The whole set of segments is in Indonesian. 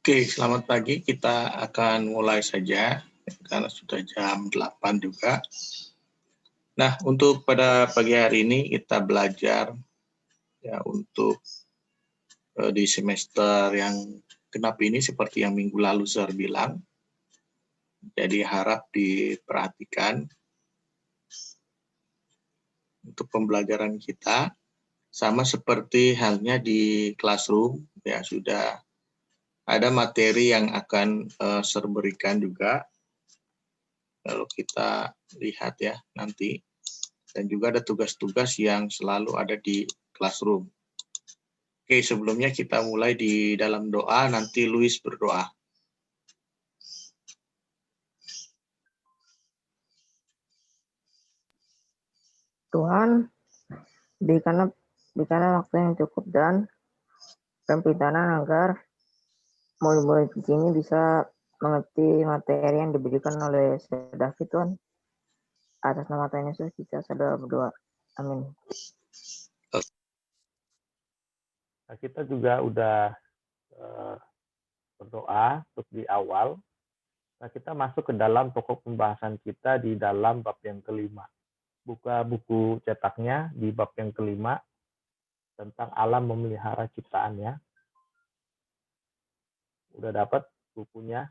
Oke, selamat pagi. Kita akan mulai saja karena sudah jam 8 juga. Nah, untuk pada pagi hari ini kita belajar ya untuk di semester yang genap ini seperti yang minggu lalu Sir bilang. Jadi harap diperhatikan untuk pembelajaran kita sama seperti halnya di classroom ya sudah ada materi yang akan Sir berikan juga. Lalu kita lihat ya nanti. Dan juga ada tugas-tugas yang selalu ada di classroom. Oke, sebelumnya kita mulai di dalam doa, nanti Luis berdoa. Tuhan, berikanlah waktu yang cukup dan kepintaran agar murid-murid di sini bisa mengerti materi yang diberikan oleh Sir David, Tuhan. Atas nama Tuhan Yesus kita sudah berdoa. Amin. Nah, kita juga udah berdoa untuk di awal. Nah, kita masuk ke dalam pokok pembahasan kita di dalam bab yang kelima. Buka buku cetaknya di bab yang kelima tentang alam memelihara ciptaannya. Udah dapat bukunya?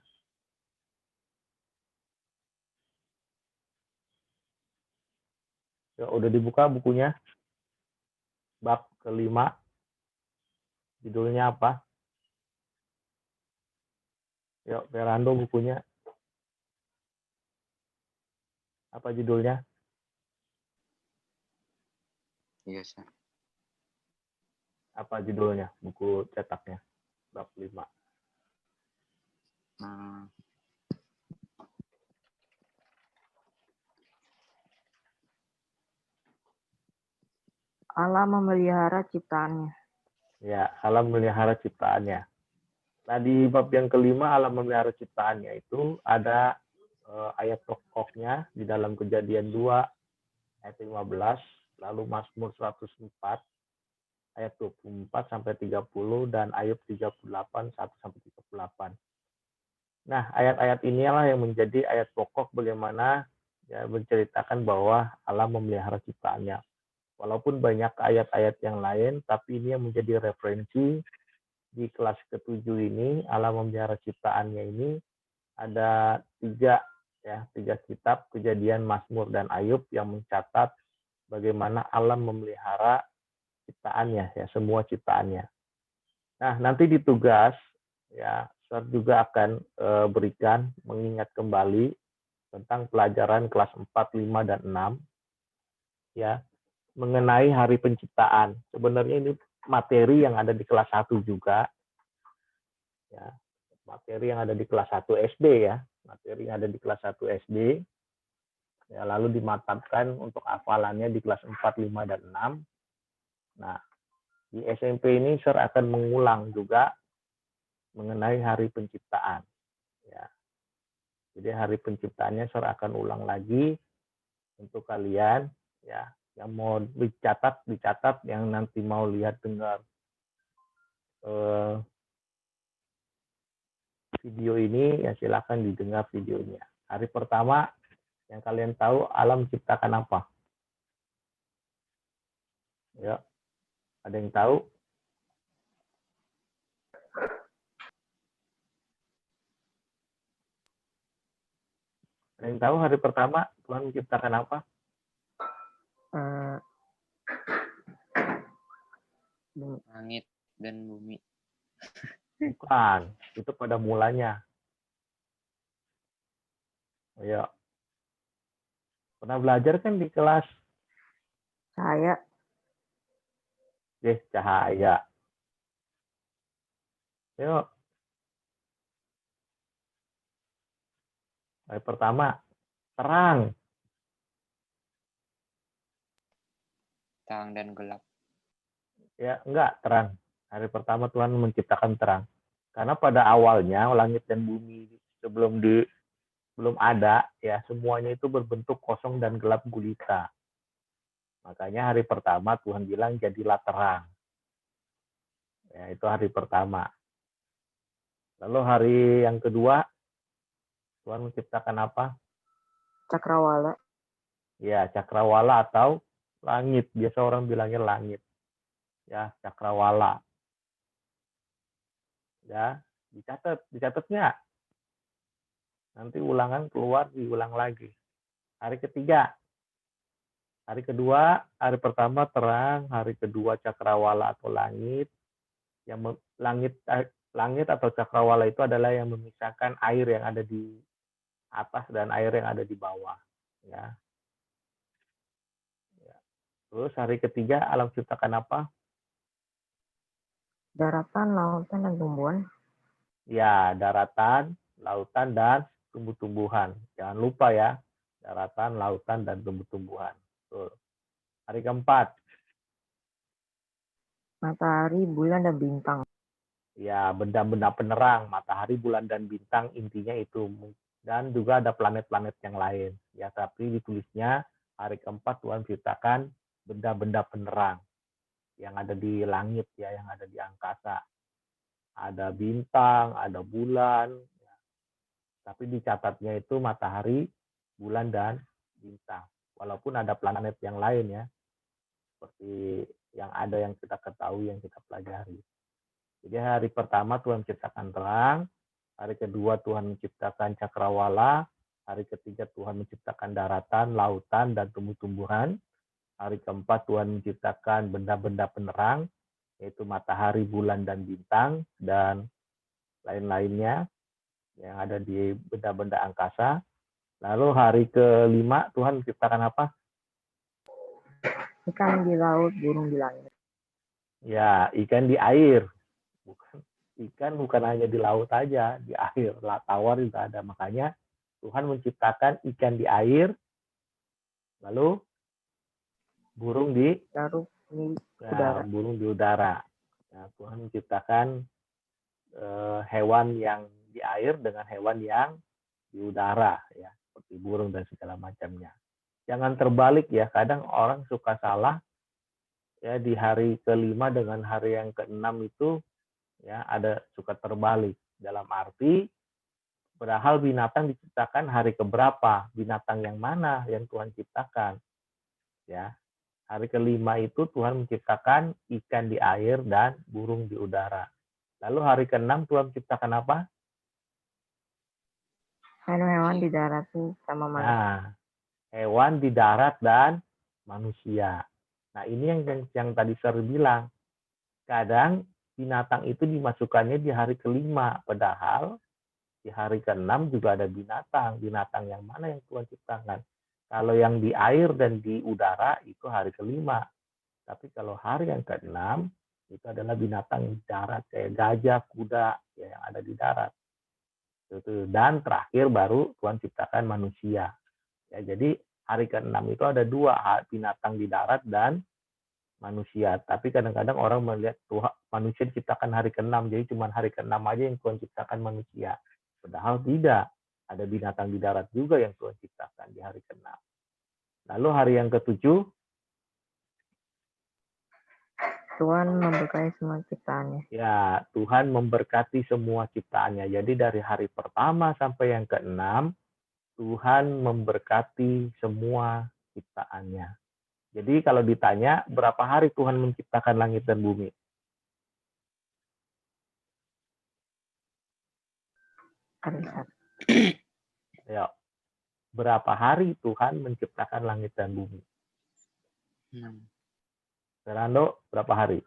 Ya, udah dibuka bukunya? Bab kelima. Judulnya apa? Yuk, Ferando bukunya. Apa judulnya? Iya, Sir. Apa judulnya? Buku cetaknya. Bab 5. Allah memelihara ciptaannya. Ya, alam memelihara ciptaannya. Nah, di bab yang kelima, alam memelihara ciptaannya itu ada ayat pokoknya di dalam Kejadian 2 ayat 15, lalu Mazmur 104 ayat 24 sampai 30 dan Ayub 38 1 sampai 38. Nah, ayat-ayat inilah yang menjadi ayat pokok bagaimana ya menceritakan bahwa Allah memelihara ciptaannya. Walaupun banyak ayat-ayat yang lain, tapi ini yang menjadi referensi di kelas ke-7 ini, Allah memelihara ciptaannya ini ada tiga kitab, Kejadian, Mazmur, dan Ayub yang mencatat bagaimana Allah memelihara ciptaannya, ya semua ciptaannya. Nah, nanti di tugas, ya Ustaz juga akan berikan mengingat kembali tentang pelajaran kelas 4, 5, dan 6, ya mengenai hari penciptaan. Sebenarnya ini materi yang ada di kelas 1 juga, ya materi yang ada di kelas 1 SD ya, materi yang ada di kelas 1 SD, ya lalu dimatapkan untuk hafalannya di kelas 4, 5, dan 6. Nah, di SMP ini Sir akan mengulang juga mengenai hari penciptaan. Ya. Jadi hari penciptaannya Sir akan ulang lagi untuk kalian, ya yang mau dicatat, yang nanti mau lihat dengar video ini, ya silakan didengar videonya. Hari pertama yang kalian tahu alam ciptakan apa? Ya, ada yang tahu? Ada yang tahu hari pertama Tuhan menciptakan apa? Langit dan bumi. Bukan, itu pada mulanya. Ya, pernah belajar kan di kelas? Cahaya. Cahaya. Yuk. Hari pertama, terang. Terang dan gelap. Ya, enggak, terang. Hari pertama Tuhan menciptakan terang. Karena pada awalnya langit dan bumi belum ada, ya semuanya itu berbentuk kosong dan gelap gulita. Makanya hari pertama Tuhan bilang jadilah terang. Ya, itu hari pertama. Lalu hari yang kedua, Tuhan menciptakan apa? Cakrawala. Ya, cakrawala atau langit. Biasa orang bilangnya langit. Ya, cakrawala. Ya, dicatatnya. Nanti ulangan keluar, diulang lagi. Hari ketiga. Hari kedua, hari pertama terang, hari kedua cakrawala atau langit. Yang langit atau cakrawala itu adalah yang memisahkan air yang ada di atas dan air yang ada di bawah. Ya. Terus hari ketiga alam ciptakan apa? Daratan, lautan, dan tumbuhan. Ya, daratan, lautan, dan tumbuh-tumbuhan. Jangan lupa ya, daratan, lautan, dan tumbuh-tumbuhan. Tuh. Hari keempat. Matahari, bulan, dan bintang. Ya, benda-benda penerang, matahari, bulan, dan bintang, intinya itu. Dan juga ada planet-planet yang lain. Ya, tapi ditulisnya hari keempat Tuhan ciptakan benda-benda penerang yang ada di langit, ya, yang ada di angkasa. Ada bintang, ada bulan, ya. Tapi dicatatnya itu matahari, bulan, dan bintang. Walaupun ada planet yang lain ya, seperti yang ada yang kita ketahui, yang kita pelajari. Jadi hari pertama Tuhan menciptakan terang, hari kedua Tuhan menciptakan cakrawala, hari ketiga Tuhan menciptakan daratan, lautan, dan tumbuh-tumbuhan. Hari keempat Tuhan menciptakan benda-benda penerang, yaitu matahari, bulan, dan bintang, dan lain-lainnya yang ada di benda-benda angkasa. Lalu hari kelima Tuhan menciptakan apa? Ikan di laut, burung di langit. Ya, ikan di air. Ikan bukan hanya di laut aja, di air, tawar juga ada. Makanya Tuhan menciptakan ikan di air, lalu burung di udara. burung di udara. Nah, Tuhan menciptakan hewan yang di air dengan hewan yang di udara, ya, seperti burung dan segala macamnya. Jangan terbalik ya, kadang orang suka salah ya, di hari kelima dengan hari yang keenam itu ya ada suka terbalik, dalam arti padahal binatang diciptakan hari keberapa, binatang yang mana yang Tuhan ciptakan, ya. Hari kelima itu Tuhan menciptakan ikan di air dan burung di udara. Lalu hari keenam Tuhan menciptakan apa? Hewan di darat sama manusia. Nah, hewan di darat dan manusia. Nah, ini yang tadi Sir bilang. Kadang binatang itu dimasukkannya di hari kelima, padahal di hari keenam juga ada binatang. Binatang yang mana yang Tuhan ciptakan? Kalau yang di air dan di udara itu hari kelima. Tapi kalau hari yang keenam itu adalah binatang di darat kayak gajah, kuda ya, yang ada di darat. Dan terakhir baru Tuhan ciptakan manusia. Ya, jadi hari keenam itu ada dua, binatang di darat dan manusia. Tapi kadang-kadang orang melihat Tuhan manusia diciptakan hari keenam, jadi cuma hari keenam aja yang Tuhan ciptakan manusia. Padahal tidak, ada binatang di darat juga yang Tuhan ciptakan di hari keenam. Lalu hari yang ketujuh, Tuhan memberkati semua ciptaannya. ya, Tuhan memberkati semua ciptaannya. Jadi dari hari pertama sampai yang keenam, Tuhan memberkati semua ciptaannya. Jadi kalau ditanya berapa hari Tuhan menciptakan langit dan bumi? Ya, berapa hari Tuhan menciptakan langit dan bumi? 6. Fernando, berapa hari?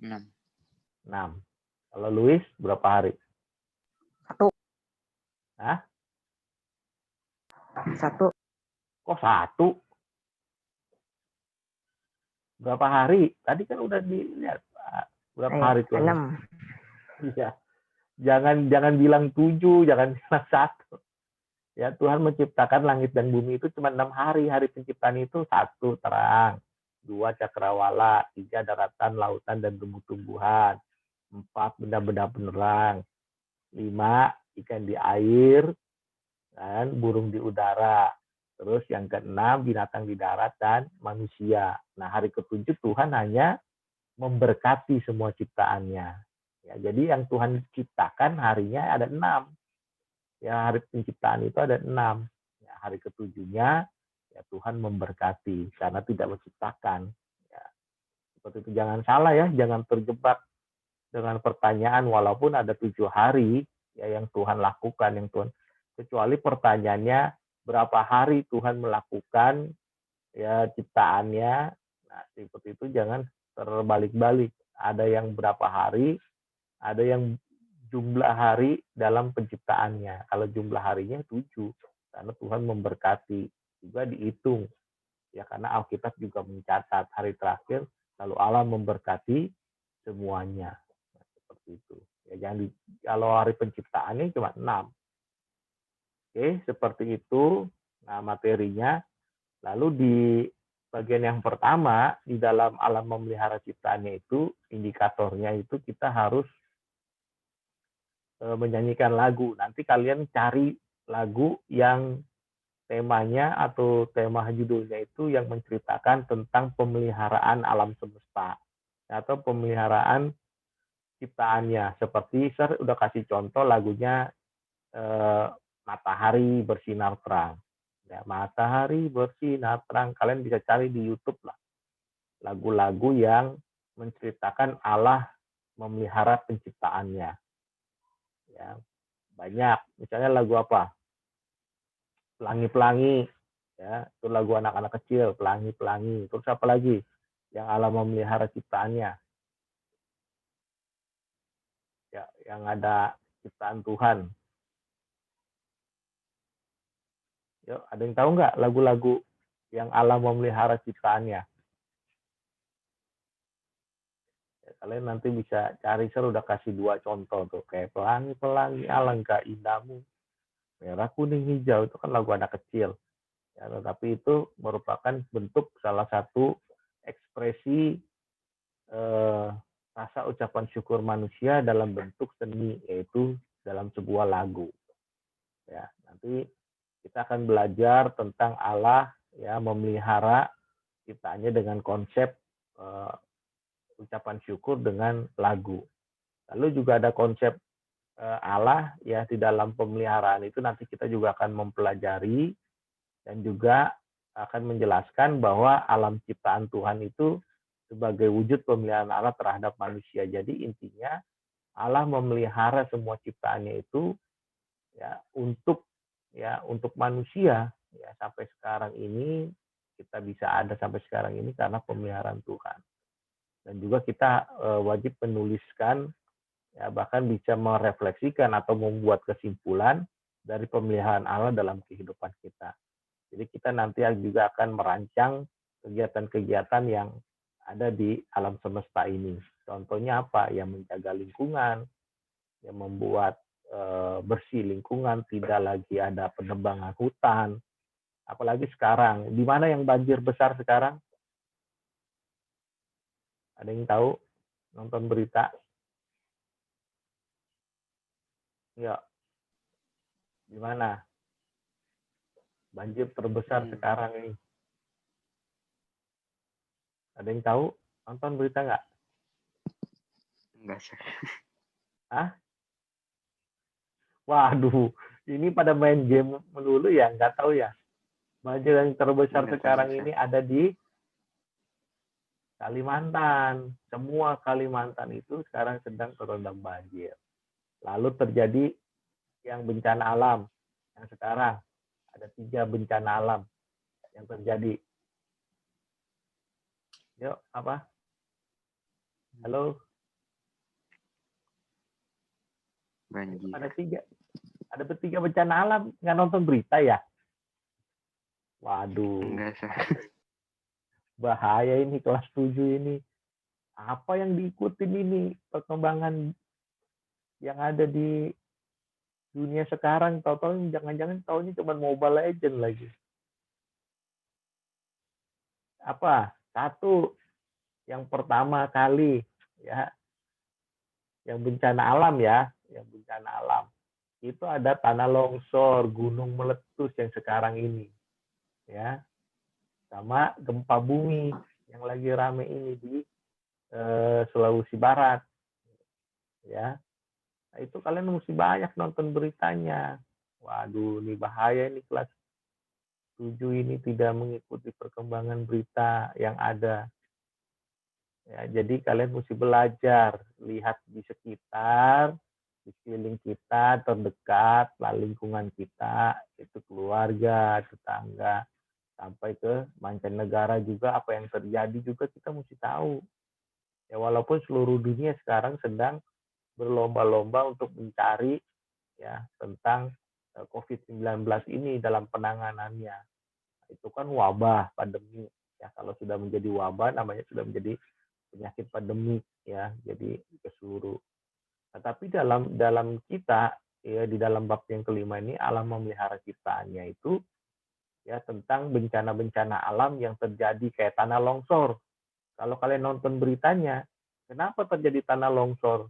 6. 6. Kalau Luis, berapa hari? 1. Hah? 1. Kok 1? Berapa hari? Tadi kan udah dilihat. Berapa hari Tuhan? 6. Iya. Jangan bilang 7, jangan bilang 1. Ya, Tuhan menciptakan langit dan bumi itu cuma 6 hari. Hari penciptaan itu 1 terang, 2 cakrawala, 3 daratan, lautan, dan tumbuh-tumbuhan, 4 benda-benda penerang, 5 ikan di air, dan burung di udara. Terus yang keenam binatang di darat dan manusia. Nah, hari ketujuh Tuhan hanya memberkati semua ciptaannya. Ya, jadi yang Tuhan ciptakan harinya ada 6. Ya, hari penciptaan itu ada 6. Ya, hari ketujuhnya ya Tuhan memberkati karena tidak menciptakan. Ya, seperti itu, jangan salah ya, jangan terjebak dengan pertanyaan walaupun ada 7 hari ya yang Tuhan lakukan, yang Tuhan, kecuali pertanyaannya berapa hari Tuhan melakukan ya ciptaannya. Nah, seperti itu jangan terbalik-balik. Ada yang berapa hari, ada yang jumlah hari dalam penciptaannya. Kalau jumlah harinya 7, karena Tuhan memberkati, juga dihitung. Ya, karena Alkitab juga mencatat hari terakhir, lalu Allah memberkati semuanya. Nah, seperti itu. Ya, jangan kalau hari penciptaannya cuma 6. Oke, seperti itu. Nah, materinya. Lalu di bagian yang pertama, di dalam alam memelihara ciptaannya itu, indikatornya itu kita harus menyanyikan lagu. Nanti kalian cari lagu yang temanya atau tema judulnya itu yang menceritakan tentang pemeliharaan alam semesta atau pemeliharaan ciptaannya. Seperti saya udah kasih contoh lagunya Matahari Bersinar Terang. Ya, Matahari Bersinar Terang. Kalian bisa cari di YouTube lah. Lagu-lagu yang menceritakan Allah memelihara penciptaannya. Ya, banyak. Misalnya lagu apa? Pelangi-pelangi. Ya, itu lagu anak-anak kecil. Pelangi-pelangi. Terus apa lagi? Yang Allah memelihara ciptaannya. Ya, yang ada ciptaan Tuhan. Yuk, ada yang tahu nggak lagu-lagu yang Allah memelihara ciptaannya? Ya, kalian nanti bisa cari, saya udah kasih 2 contoh tuh, kayak pelangi-pelangi alangkah indahmu, merah kuning hijau, itu kan lagu anak kecil. Ya, tetapi itu merupakan bentuk salah satu ekspresi rasa ucapan syukur manusia dalam bentuk seni, yaitu dalam sebuah lagu. Ya, nanti kita akan belajar tentang Allah ya memelihara ciptaannya dengan konsep ucapan syukur dengan lagu. Lalu juga ada konsep Allah ya di dalam pemeliharaan itu, nanti kita juga akan mempelajari dan juga akan menjelaskan bahwa alam ciptaan Tuhan itu sebagai wujud pemeliharaan Allah terhadap manusia. Jadi intinya Allah memelihara semua ciptaannya itu ya untuk manusia ya, sampai sekarang ini kita bisa ada sampai sekarang ini karena pemeliharaan Tuhan. Dan juga kita wajib menuliskan ya, bahkan bisa merefleksikan atau membuat kesimpulan dari pemeliharaan Allah dalam kehidupan kita. Jadi kita nanti juga akan merancang kegiatan-kegiatan yang ada di alam semesta ini. Contohnya apa? Yang menjaga lingkungan, yang membuat bersih lingkungan, tidak lagi ada penebangan hutan. Apalagi sekarang, di mana yang banjir besar sekarang? Ada yang tahu? Nonton berita? Ya, di mana? Banjir terbesar sekarang ini. Ada yang tahu? Nonton berita nggak? Enggak sih. Hah? Waduh, ini pada main game melulu ya, nggak tahu ya. Banjir yang terbesar sekarang ini ada di Kalimantan. Semua Kalimantan itu sekarang sedang terendam banjir. Lalu terjadi yang bencana alam. Yang sekarang ada 3 bencana alam yang terjadi. Yuk, apa? Halo? Banjir. Ada 3 bencana alam. Nggak nonton berita ya? Waduh. Enggak sih. Bahaya ini kelas 7 ini. Apa yang diikutin ini perkembangan yang ada di dunia sekarang? Tahu-tahu jangan-jangan tahunya cuma Mobile Legends lagi. Apa? Satu, yang pertama kali ya, yang bencana alam ya, yang bencana alam itu ada tanah longsor, gunung meletus yang sekarang ini, ya, sama gempa bumi yang lagi rame ini di Sulawesi Barat, ya. Nah, itu kalian mesti banyak nonton beritanya. Waduh, ini bahaya ini kelas 7 ini tidak mengikuti perkembangan berita yang ada. Ya, jadi kalian mesti belajar, lihat di sekitar, di sekeliling kita, terdekat, lah lingkungan kita, itu keluarga, tetangga, sampai ke mancanegara juga apa yang terjadi juga kita mesti tahu. Ya walaupun seluruh dunia sekarang sedang berlomba-lomba untuk mencari ya tentang COVID-19 ini dalam penanganannya. Itu kan wabah, pandemi. Ya kalau sudah menjadi wabah namanya sudah menjadi penyakit pandemik ya, jadi ke seluruh. Nah, tapi dalam kita ya di dalam bab yang kelima ini alam memelihara ciptaannya itu ya tentang bencana-bencana alam yang terjadi kayak tanah longsor. Kalau kalian nonton beritanya, kenapa terjadi tanah longsor?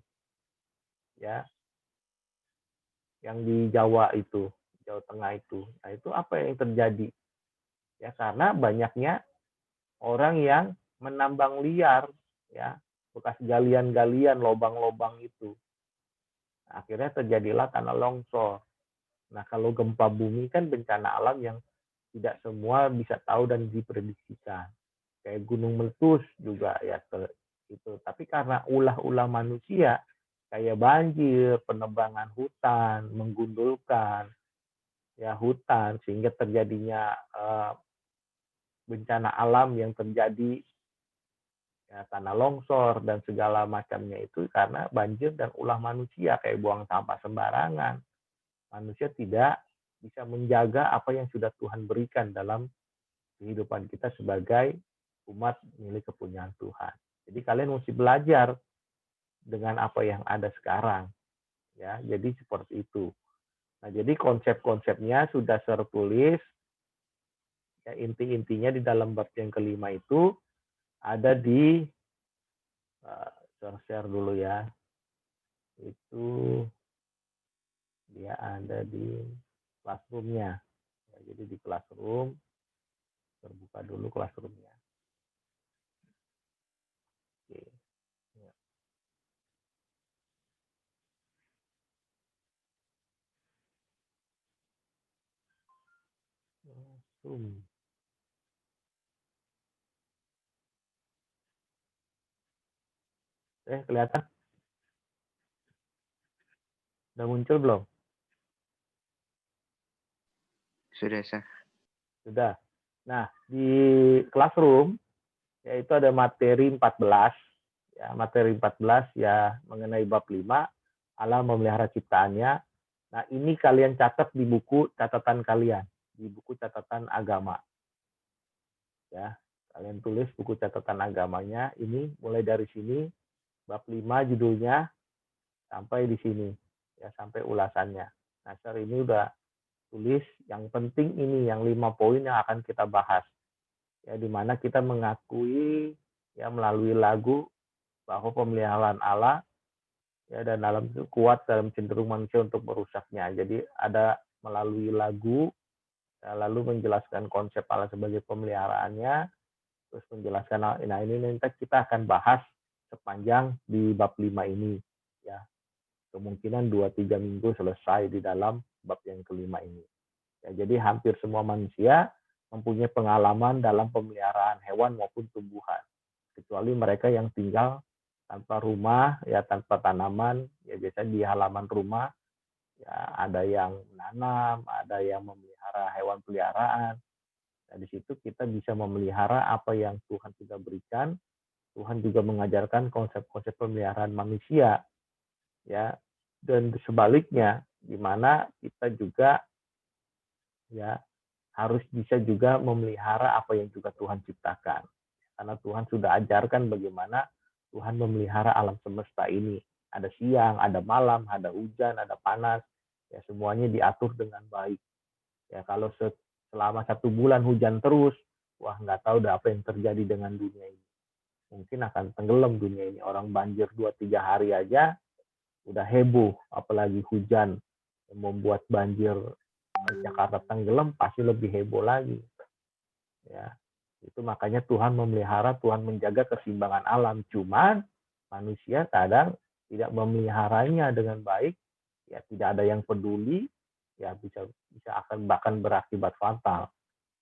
Ya, yang di Jawa itu, Jawa Tengah itu. Nah, itu apa yang terjadi? Ya, karena banyaknya orang yang menambang liar, ya, bekas galian-galian, lobang-lobang itu. Nah, akhirnya terjadilah tanah longsor. Nah, kalau gempa bumi kan bencana alam yang tidak semua bisa tahu dan diprediksikan. Kayak gunung meletus juga ya itu. Tapi karena ulah-ulah manusia kayak banjir, penebangan hutan, menggundulkan ya hutan sehingga terjadinya bencana alam yang terjadi ya tanah longsor dan segala macamnya itu karena banjir dan ulah manusia kayak buang sampah sembarangan. Manusia tidak bisa menjaga apa yang sudah Tuhan berikan dalam kehidupan kita sebagai umat milik kepunyaan Tuhan. Jadi kalian mesti belajar dengan apa yang ada sekarang. Ya, jadi seperti itu. Nah, jadi konsep-konsepnya sudah tertulis. Ya, inti-intinya di dalam bab yang kelima itu ada di share dulu ya. Itu dia ada di classroom-nya. Ya, jadi di classroom terbuka dulu classroom-nya. Oke. Ya. Zoom. Kelihatan? Udah muncul belum? Sudah, Sir. Sudah. Nah, di classroom yaitu ada materi 14. Ya, materi 14 ya mengenai bab 5 alam memelihara ciptaannya. Nah, ini kalian catat di buku catatan kalian, di buku catatan agama. Ya, kalian tulis buku catatan agamanya ini mulai dari sini bab 5 judulnya sampai di sini ya sampai ulasannya. Nah, Sir ini udah tulis yang penting ini yang 5 poin yang akan kita bahas. Ya di mana kita mengakui ya melalui lagu bahwa pemeliharaan Allah ya dan alam itu kuat dalam cenderung manusia untuk merusaknya. Jadi ada melalui lagu ya, lalu menjelaskan konsep Allah sebagai pemeliharaannya, terus menjelaskan nah ini nanti kita akan bahas sepanjang di bab 5 ini ya. Kemungkinan 2-3 minggu selesai di dalam bab yang kelima ini. Ya, jadi hampir semua manusia mempunyai pengalaman dalam pemeliharaan hewan maupun tumbuhan. Kecuali mereka yang tinggal tanpa rumah, ya tanpa tanaman, ya biasanya di halaman rumah, ya ada yang menanam, ada yang memelihara hewan peliharaan. Nah, di situ kita bisa memelihara apa yang Tuhan sudah berikan. Tuhan juga mengajarkan konsep-konsep pemeliharaan manusia, ya. Dan sebaliknya, di mana kita juga ya harus bisa juga memelihara apa yang juga Tuhan ciptakan. Karena Tuhan sudah ajarkan bagaimana Tuhan memelihara alam semesta ini. Ada siang, ada malam, ada hujan, ada panas. Ya semuanya diatur dengan baik. Ya kalau selama 1 bulan hujan terus, wah nggak tahu udah apa yang terjadi dengan dunia ini. Mungkin akan tenggelam dunia ini. Orang banjir 2-3 hari aja udah heboh, apalagi hujan yang membuat banjir Jakarta tenggelam pasti lebih heboh lagi. Ya, itu makanya Tuhan memelihara, Tuhan menjaga keseimbangan alam. Cuman manusia kadang tidak memeliharanya dengan baik, ya tidak ada yang peduli, ya bisa akan bahkan berakibat fatal.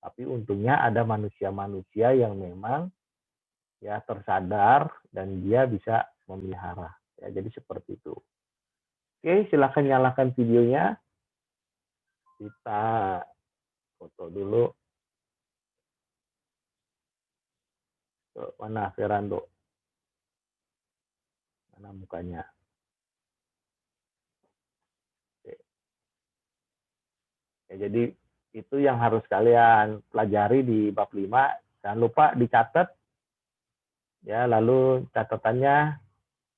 Tapi untungnya ada manusia-manusia yang memang ya tersadar dan dia bisa memelihara. Ya, jadi seperti itu. Oke, silakan nyalakan videonya. Kita foto dulu. Mana Ferando? Mana mukanya? Oke. Ya, jadi itu yang harus kalian pelajari di bab 5. Jangan lupa dicatat. Ya, lalu catatannya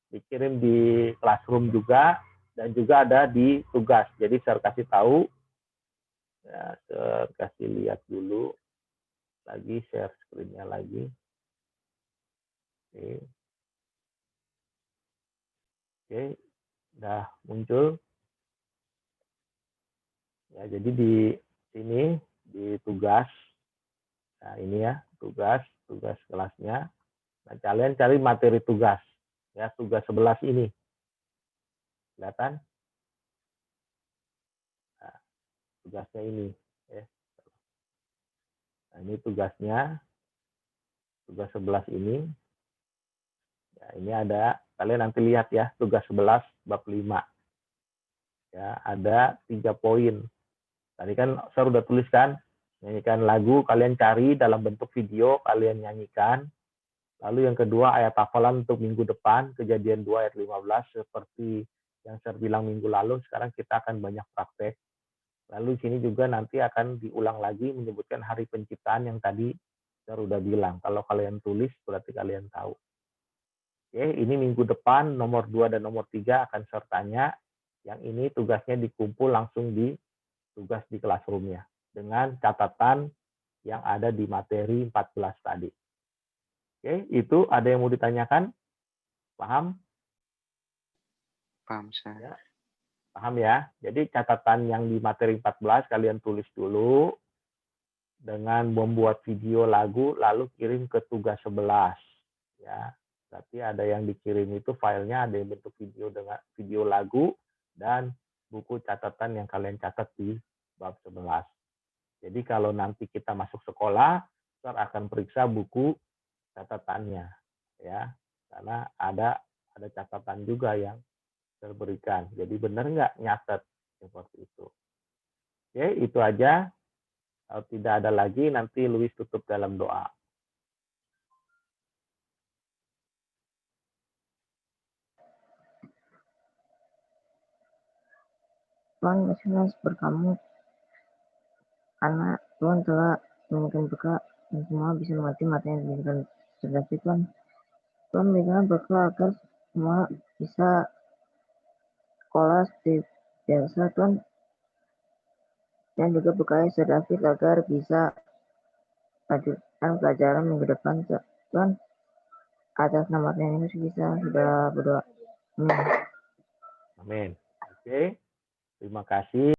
dikirim di classroom juga dan juga ada di tugas. Jadi saya kasih tahu. Ya, saya kasih lihat dulu. Lagi share screen-nya lagi. Oke. Oke, udah muncul. Ya, jadi di sini di tugas. Nah, ini ya, tugas kelasnya. Nah, kalian cari materi tugas. Ya, tugas 11 ini. Kelihatan? Nah, tugasnya ini. Ya. Nah, ini tugasnya. Tugas 11 ini. Ya, ini ada, kalian nanti lihat ya, tugas 11 bab 5. Ya, ada 3 poin. Tadi kan saya udah tuliskan, nyanyikan lagu, kalian cari dalam bentuk video, kalian nyanyikan. Lalu yang kedua, ayat hafalan untuk minggu depan, Kejadian 2 ayat 15, seperti yang saya bilang minggu lalu, sekarang kita akan banyak praktek. Lalu sini juga nanti akan diulang lagi menyebutkan hari penciptaan yang tadi saya udah bilang. Kalau kalian tulis, berarti kalian tahu. Oke, ini minggu depan, nomor 2 dan nomor 3 akan saya tanya. Yang ini tugasnya dikumpul langsung di tugas di classroom-nya dengan catatan yang ada di materi 14 tadi. Oke, itu ada yang mau ditanyakan? Paham? Paham, Ustaz. Ya, paham ya? Jadi catatan yang di materi 14 kalian tulis dulu dengan membuat video lagu lalu kirim ke tugas 11. Ya, berarti ada yang dikirim itu filenya ada yang bentuk video dengan video lagu dan buku catatan yang kalian catat di bab 11. Jadi kalau nanti kita masuk sekolah, kita akan periksa buku catatannya, ya, karena ada catatan juga yang terberikan. Jadi benar nggak nyatet seperti itu. Oke, itu aja. Kalau tidak ada lagi, nanti Luis tutup dalam doa. Tuhan, bersyukur berkamu karena Tuhan telah memberikan berkat dan semua bisa mengerti materi yang diberikan Saudara Tuhan. Tuhan berikan berkat agar semua bisa sekolah seperti biasa Tuhan, dan juga berkait Saudara David agar bisa lanjutkan pelajaran minggu depan Tuhan. Atas nama Tuhan Yesus kita sudah berdoa. Amin. Amin. Oke, terima kasih.